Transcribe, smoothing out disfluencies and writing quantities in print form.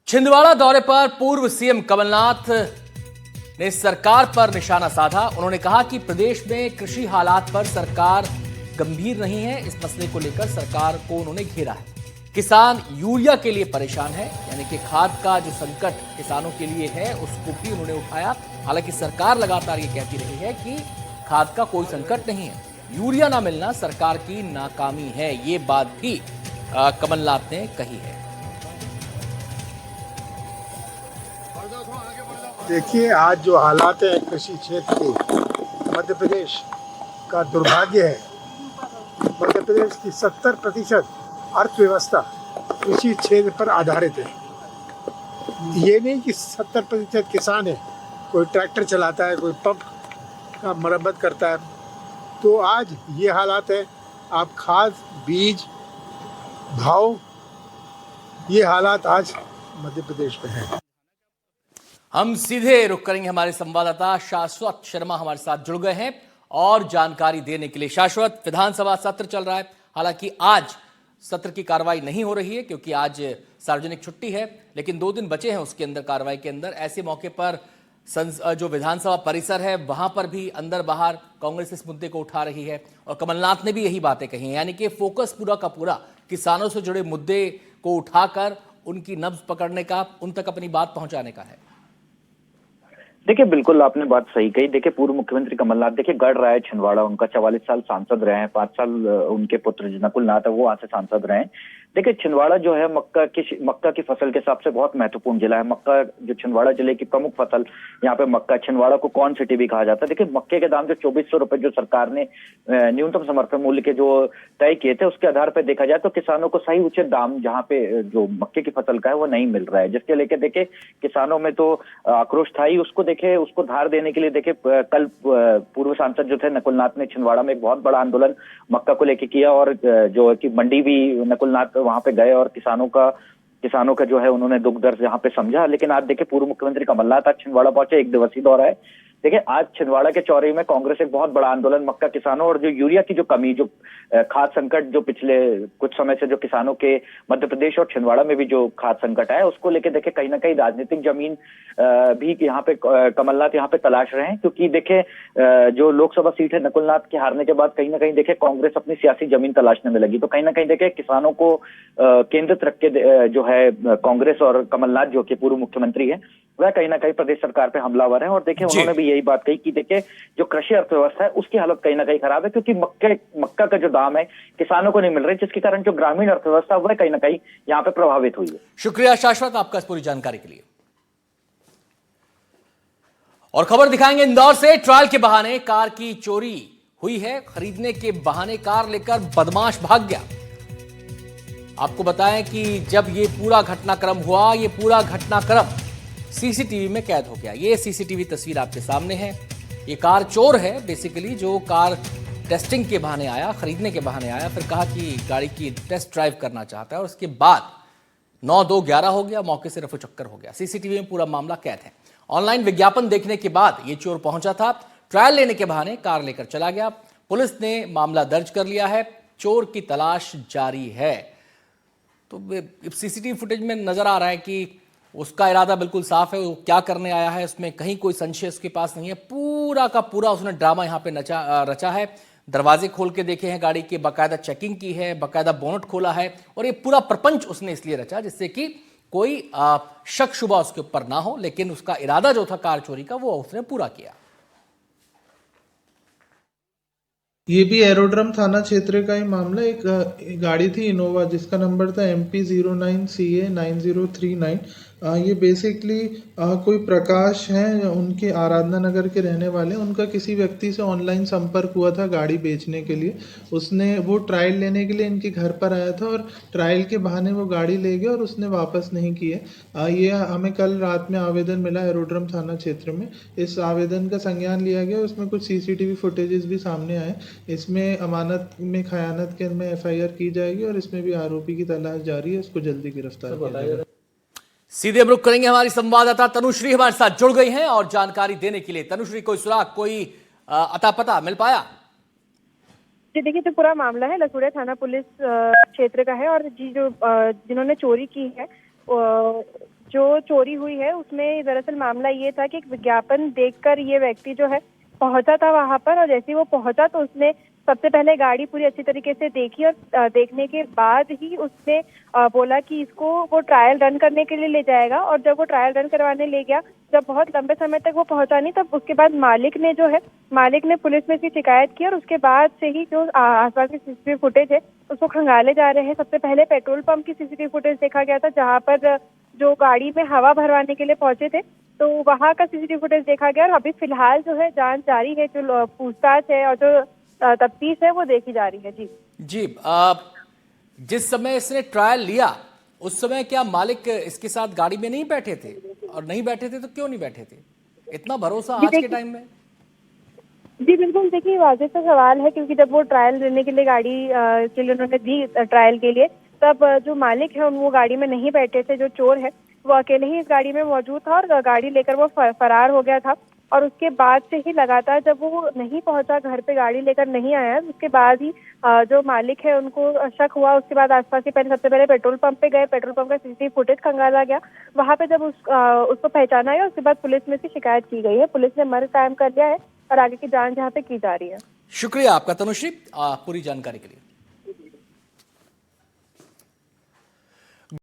छिंदवाड़ा दौरे पर पूर्व सीएम कमलनाथ ने सरकार पर निशाना साधा। उन्होंने कहा कि प्रदेश में कृषि हालात पर सरकार गंभीर नहीं है। इस मसले को लेकर सरकार को उन्होंने घेरा है। किसान यूरिया के लिए परेशान है, यानी कि खाद का जो संकट किसानों के लिए है उसको भी उन्होंने उठाया। हालांकि सरकार लगातार ये कहती रही है कि खाद का कोई संकट नहीं है, यूरिया ना मिलना सरकार की नाकामी है। ये बात भी कमलनाथ ने कही है। देखिए, आज जो हालात है कृषि क्षेत्र के, मध्य प्रदेश का दुर्भाग्य है। मध्य प्रदेश की 70% अर्थव्यवस्था कृषि क्षेत्र पर आधारित है। ये नहीं कि 70% किसान है, कोई ट्रैक्टर चलाता है, कोई पंप का मरम्मत करता है। तो आज ये हालात है। आप खाद, बीज, भाव, ये हालात आज मध्य प्रदेश में है। हम सीधे रुख करेंगे, हमारे संवाददाता शाश्वत शर्मा हमारे साथ जुड़ गए हैं और जानकारी देने के लिए। शाश्वत, विधानसभा सत्र चल रहा है। हालांकि आज सत्र की कार्रवाई नहीं हो रही है क्योंकि आज सार्वजनिक छुट्टी है, लेकिन 2 दिन बचे हैं उसके अंदर कार्रवाई के अंदर। ऐसे मौके पर जो विधानसभा परिसर है वहां पर भी अंदर बाहर कांग्रेस इस मुद्दे को उठा रही है और कमलनाथ ने भी यही बातें कही हैं, यानी कि फोकस पूरा का पूरा किसानों से जुड़े मुद्दे को उठाकर उनकी नब्ज पकड़ने का, उन तक अपनी बात पहुंचाने का है। देखिए, बिल्कुल आपने बात सही कही। देखिए, पूर्व मुख्यमंत्री कमलनाथ देखिए गढ़ रहा है छिंदवाड़ा, उनका 44 साल सांसद रहे हैं। 5 साल उनके पुत्र नकुल नाथ है, वो वहां से सांसद रहे हैं। देखिए, छिंदवाड़ा जो है मक्का की फसल के हिसाब से बहुत महत्वपूर्ण जिला है। मक्का जो छिंदवाड़ा जिले की प्रमुख फसल, यहाँ पे मक्का, छिंदवाड़ा को कॉर्न सिटी भी कहा जाता है। देखिए, मक्के के दाम जो 2400 रुपए जो सरकार ने न्यूनतम समर्थन मूल्य के जो तय किए थे, उसके आधार पर देखा जाए तो किसानों को सही उचित दाम जहाँ पे जो मक्के की फसल का है वो नहीं मिल रहा है, जिसके लेके देखे किसानों में तो आक्रोश था ही। उसको धार देने के लिए देखे कल पूर्व सांसद जो थे नकुल नाथ ने छिंदवाड़ा में एक बहुत बड़ा आंदोलन मक्का को लेके किया और जो कि मंडी भी नकुल नाथ वहां पे गए और किसानों का जो है उन्होंने दुख दर्द यहाँ पे समझा। लेकिन आज देखिए पूर्व मुख्यमंत्री कमलनाथ आज छिंदवाड़ा पहुंचे, 1 दिवसीय दौरा है। देखिए, आज छिंदवाड़ा के चौरी में कांग्रेस एक बहुत बड़ा आंदोलन मक्का किसानों और जो यूरिया की जो कमी, जो खाद संकट जो पिछले कुछ समय से जो किसानों के मध्य प्रदेश और छिंदवाड़ा में भी जो खाद संकट है उसको लेके देखे कहीं ना कहीं राजनीतिक जमीन भी यहाँ पे कमलनाथ यहाँ पे तलाश रहे हैं। क्योंकि देखे जो लोकसभा सीट है नकुलनाथ के हारने के बाद कहीं ना कहीं देखे कांग्रेस अपनी सियासी जमीन तलाशने में लगी। तो कहीं ना कहीं देखे किसानों को केंद्रित रख के जो है कांग्रेस और कमलनाथ जो कि पूर्व मुख्यमंत्री है वह कहीं ना कहीं प्रदेश सरकार पे हमलावर है। और देखिए उन्होंने भी यही बात कही कि देखिए जो कृषि अर्थव्यवस्था है उसकी हालत कहीं ना कहीं खराब है, क्योंकि मक्का का जो दाम है किसानों को नहीं मिल रहा है, जिसके कारण जो ग्रामीण अर्थव्यवस्था वह कहीं ना कहीं यहाँ पे प्रभावित हुई है। शुक्रिया शाश्वत आपका इस पूरी जानकारी के लिए। और खबर दिखाएंगे इंदौर से। ट्रायल के बहाने कार की चोरी हुई है। खरीदने के बहाने कार लेकर बदमाश भाग गया। आपको बताएं कि जब ये पूरा घटनाक्रम हुआ, ये पूरा घटनाक्रम सीसीटीवी में कैद हो गया। ये सीसीटीवी तस्वीर आपके सामने है। ये कार चोर है बेसिकली, जो कार टेस्टिंग के बहाने आया, खरीदने के बहाने आया, फिर कहा कि गाड़ी की टेस्ट ड्राइव करना चाहता है और उसके बाद 9-2-11 हो गया, मौके से रफू चक्कर हो गया। सीसीटीवी में पूरा मामला कैद है। ऑनलाइन विज्ञापन देखने के बाद ये चोर पहुंचा था, ट्रायल लेने के बहाने कार लेकर चला गया। पुलिस ने मामला दर्ज कर लिया है, चोर की तलाश जारी है। तो सीसीटीवी फुटेज में नजर आ रहा है कि उसका इरादा बिल्कुल साफ है, वो क्या करने आया है उसमें कहीं कोई संशय उसके पास नहीं है। पूरा का पूरा उसने ड्रामा यहाँ पे रचा है। दरवाजे खोल के देखे हैं गाड़ी के, बाकायदा चेकिंग की है, बाकायदा बोनट खोला है और ये पूरा प्रपंच उसने इसलिए रचा जिससे कि कोई शक शुबा उसके ऊपर ना हो। लेकिन उसका इरादा जो था कार चोरी का वो उसने पूरा किया। ये भी एरोड्रम थाना क्षेत्र का ही मामला। एक गाड़ी थी इनोवा जिसका नंबर था MP09CA9039। ये बेसिकली कोई प्रकाश हैं, उनके आराधना नगर के रहने वाले। उनका किसी व्यक्ति से ऑनलाइन संपर्क हुआ था गाड़ी बेचने के लिए। वो ट्रायल लेने के लिए इनके घर पर आया था और ट्रायल के बहाने वो गाड़ी ले गया और उसने वापस नहीं की है। ये हमें कल रात में आवेदन मिला एरोड्रम थाना क्षेत्र में। इस आवेदन का संज्ञान लिया गया। उसमें कुछ सीसीटीवी फुटेजेस भी सामने आए। इसमें अमानत में खयानत के में FIR की जाएगी और इसमें भी आरोपी की तलाश जारी है, उसको जल्दी गिरफ्तार किया जाएगा। सीधे रुख करेंगे, हमारी संवाददाता तनुश्री हमारे साथ जुड़ गई हैं और जानकारी देने के लिए। तनुश्री, कोई सुराग, कोई अता पता मिल पाया? जी देखिए, जो पूरा मामला है लसूड़िया थाना पुलिस क्षेत्र का है और जिन्होंने चोरी की है जो चोरी हुई है उसमें दरअसल मामला ये था कि एक विज्ञापन देखकर ये व्यक्ति जो है पहुंचा था वहां पर, और जैसे ही वो पहुंचा तो उसने सबसे पहले गाड़ी पूरी अच्छी तरीके से देखी, और देखने के बाद ही उसने बोला कि इसको वो ट्रायल रन करने के लिए ले जाएगा। और जब वो ट्रायल रन करवाने ले गया, जब बहुत लंबे समय तक वो पहुंचा नहीं, तब उसके बाद मालिक ने पुलिस में इसकी शिकायत की, और उसके बाद से ही जो आसपास की सीसीटीवी फुटेज है उसको खंगाले जा रहे हैं। सबसे पहले पेट्रोल पंप की सीसीटीवी फुटेज देखा गया था, जहाँ पर जो गाड़ी में हवा भरवाने के लिए पहुंचे थे, तो वहां का सीसीटीवी फुटेज देखा गया। और अभी फिलहाल जो है जांच जारी है, जो पूछताछ है और जो तफ्तीश है वो देखी जा रही है। जी जी, जिस समय इसने ट्रायल लिया उस समय क्या मालिक इसके साथ गाड़ी में नहीं बैठे थे? और नहीं बैठे थे तो क्यों नहीं बैठे थे? इतना भरोसा आज के टाइम में? जी बिल्कुल, देखिए वाजिब सा सवाल है, क्योंकि जब वो ट्रायल लेने के लिए गाड़ी के लिए उन्होंने दी ट्रायल के लिए, तब जो मालिक है वो गाड़ी में नहीं बैठे थे। जो चोर है वो अकेले ही इस गाड़ी में मौजूद था और गाड़ी लेकर वो फरार हो गया था। और उसके बाद से ही लगातार जब वो नहीं पहुंचा, घर पे गाड़ी लेकर नहीं आया, उसके बाद ही जो मालिक है उनको शक हुआ। उसके बाद आसपास के सबसे पहले पेट्रोल पंप पे गए, पेट्रोल पंप का सीसीटीवी फुटेज खंगाला गया। वहां पे जब उसको पहचाना गया, उसके बाद पुलिस में से शिकायत की गई है। पुलिस ने मर्ग कायम कर लिया है और आगे की जांच यहाँ पे की जा रही है। शुक्रिया आपका तनुश्री, पूरी जानकारी के लिए।